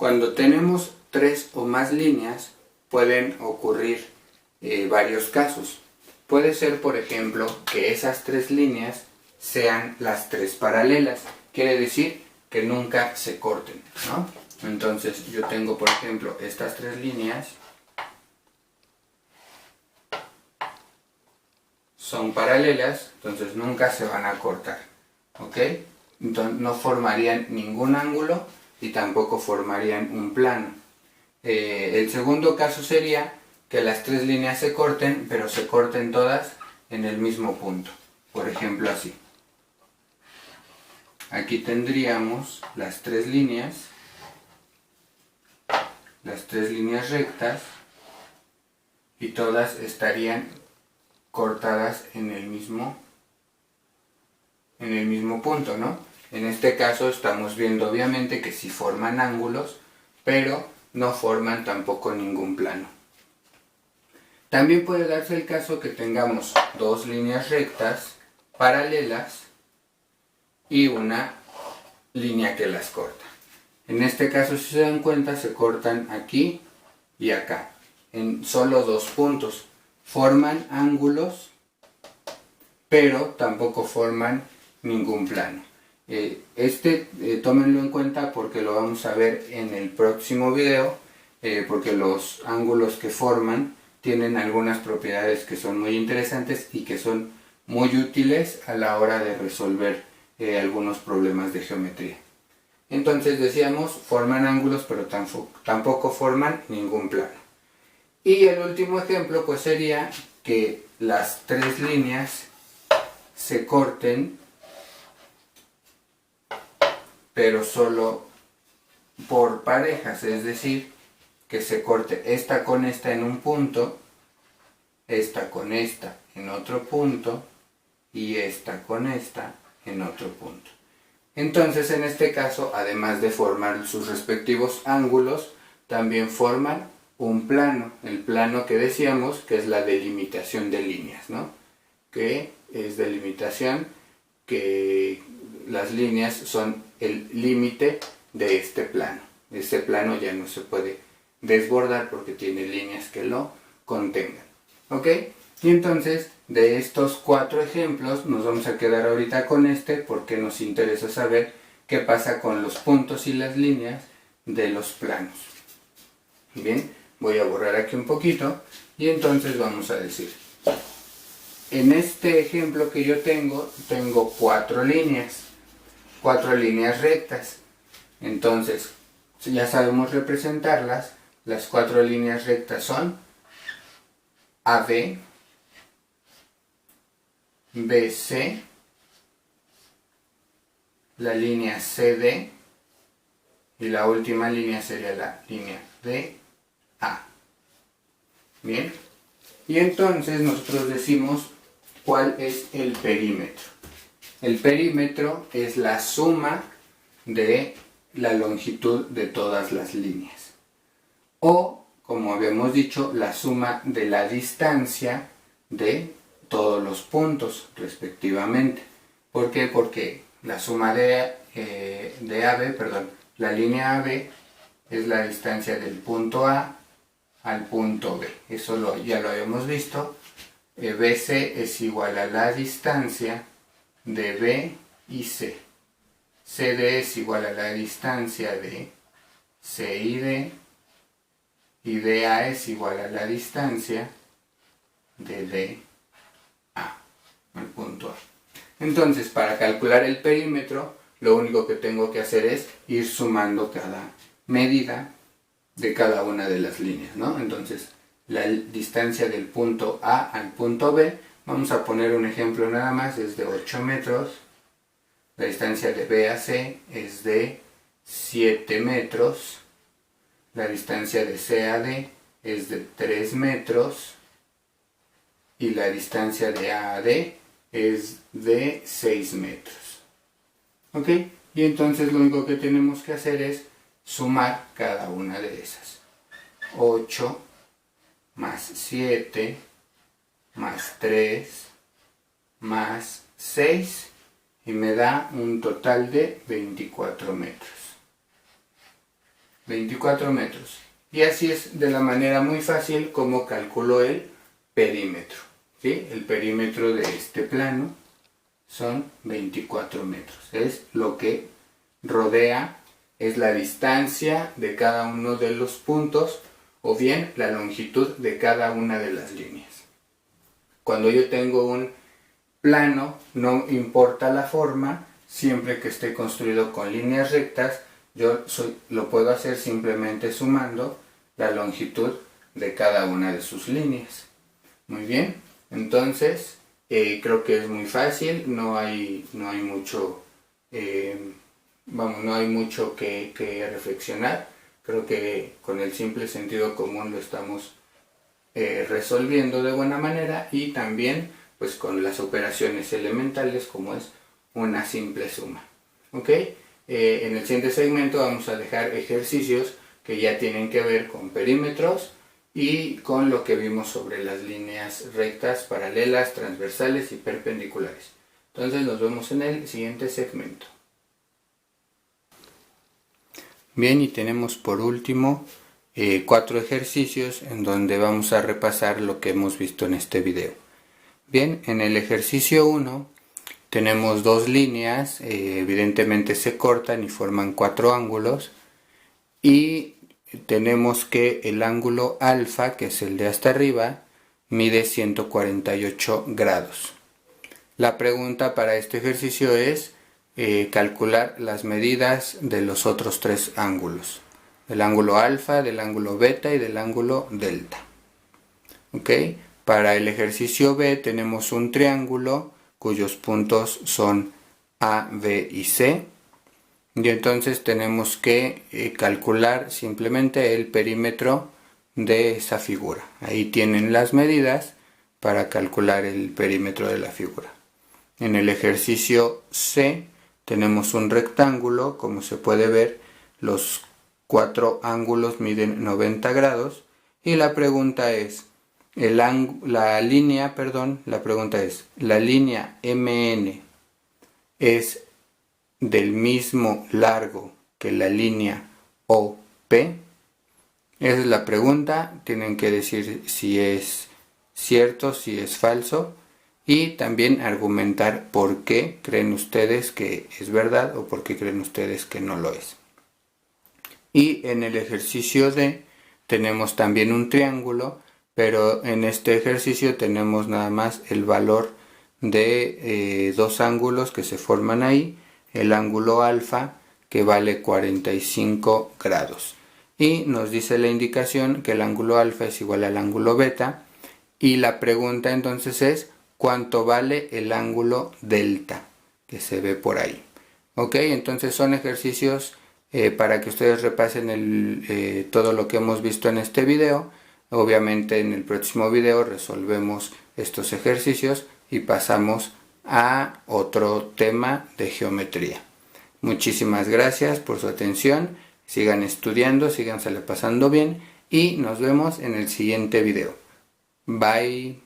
Cuando tenemos 3 o más líneas pueden ocurrir varios casos. Puede ser, por ejemplo, que esas 3 líneas sean las 3 paralelas. Quiere decir que nunca se corten, ¿no? Entonces yo tengo, por ejemplo, estas 3 líneas son paralelas, entonces nunca se van a cortar, ¿ok? Entonces no formarían ningún ángulo y tampoco formarían un plano. El segundo caso sería que las 3 líneas se corten, pero se corten todas en el mismo punto. Por ejemplo, así. Aquí tendríamos las 3 líneas rectas, y todas estarían cortadas en el mismo punto, ¿no? En este caso estamos viendo obviamente que sí forman ángulos, pero no forman tampoco ningún plano. También puede darse el caso que tengamos 2 líneas rectas paralelas y una línea que las corta. En este caso, si se dan cuenta, se cortan aquí y acá, en solo 2 puntos. Forman ángulos, pero tampoco forman ningún plano. Tómenlo en cuenta porque lo vamos a ver en el próximo video, porque los ángulos que forman tienen algunas propiedades que son muy interesantes y que son muy útiles a la hora de resolver algunos problemas de geometría. Entonces decíamos, forman ángulos pero tampoco forman ningún plano. Y el último ejemplo pues sería que las 3 líneas se corten, pero solo por parejas, es decir, que se corte esta con esta en un punto, esta con esta en otro punto y esta con esta en otro punto. Entonces en este caso, además de formar sus respectivos ángulos, también forman un plano, el plano que decíamos que es la delimitación de líneas, ¿no? Que es delimitación, que las líneas son el límite de este plano. Este plano ya no se puede desbordar porque tiene líneas que lo contengan, ¿ok? Y entonces de estos 4 ejemplos nos vamos a quedar ahorita con este porque nos interesa saber qué pasa con los puntos y las líneas de los planos. Bien, voy a borrar aquí un poquito y entonces vamos a decir, en este ejemplo que yo tengo 4 líneas rectas. Entonces ya sabemos representarlas. Las 4 líneas rectas son AB, BC, la línea CD y la última línea sería la línea DA. Bien, y entonces nosotros decimos cuál es el perímetro. El perímetro es la suma de la longitud de todas las líneas, o como habíamos dicho, la suma de la distancia de todos los puntos respectivamente. ¿Por qué? Porque la suma la línea AB es la distancia del punto A al punto B. Eso ya lo habíamos visto. BC es igual a la distancia de B y C. CD es igual a la distancia de C y D. Y DA es igual a la distancia de D al punto A. Entonces, para calcular el perímetro, lo único que tengo que hacer es ir sumando cada medida de cada una de las líneas, ¿no? Entonces, la distancia del punto A al punto B, vamos a poner un ejemplo nada más, es de 8 metros. La distancia de B a C es de 7 metros. La distancia de C a D es de 3 metros. Y la distancia de A a D es de 6 metros. ¿Ok? Y entonces lo único que tenemos que hacer es sumar cada una de esas. 8 más 7 más 3 más 6 y me da un total de 24 metros. 24 metros. Y así es de la manera muy fácil como calculo el perímetro. ¿Sí? El perímetro de este plano son 24 metros. Es lo que rodea, es la distancia de cada uno de los puntos o bien la longitud de cada una de las líneas. Cuando yo tengo un plano, no importa la forma, siempre que esté construido con líneas rectas, lo puedo hacer simplemente sumando la longitud de cada una de sus líneas. Muy bien, entonces creo que es muy fácil, no hay mucho que reflexionar. Creo que con el simple sentido común lo estamos resolviendo de buena manera, y también pues con las operaciones elementales como es una simple suma. ¿Ok? En el siguiente segmento vamos a dejar ejercicios que ya tienen que ver con perímetros y con lo que vimos sobre las líneas rectas, paralelas, transversales y perpendiculares. Entonces nos vemos en el siguiente segmento. Bien, y tenemos por último 4 ejercicios en donde vamos a repasar lo que hemos visto en este video. Bien, en el ejercicio 1 tenemos 2 líneas, evidentemente se cortan y forman 4 ángulos, y tenemos que el ángulo alfa, que es el de hasta arriba, mide 148 grados. La pregunta para este ejercicio es calcular las medidas de los otros 3 ángulos, del ángulo alfa, del ángulo beta y del ángulo delta. ¿Ok? Para el ejercicio B tenemos un triángulo cuyos puntos son A, B y C, y entonces tenemos que calcular simplemente el perímetro de esa figura. Ahí tienen las medidas para calcular el perímetro de la figura. En el ejercicio C tenemos un rectángulo, como se puede ver, los 4 ángulos miden 90 grados, y la pregunta es, la línea MN es del mismo largo que la línea OP. Esa es la pregunta, tienen que decir si es cierto, si es falso, y también argumentar por qué creen ustedes que es verdad o por qué creen ustedes que no lo es. Y en el ejercicio D tenemos también un triángulo, pero en este ejercicio tenemos nada más el valor de 2 ángulos que se forman ahí, el ángulo alfa, que vale 45 grados. Y nos dice la indicación que el ángulo alfa es igual al ángulo beta, y la pregunta entonces es ¿cuánto vale el ángulo delta que se ve por ahí? Ok, entonces son ejercicios para que ustedes repasen todo lo que hemos visto en este video. Obviamente en el próximo video resolvemos estos ejercicios y pasamos a otro tema de geometría. Muchísimas gracias por su atención, sigan estudiando, sígansela pasando bien y nos vemos en el siguiente video. Bye.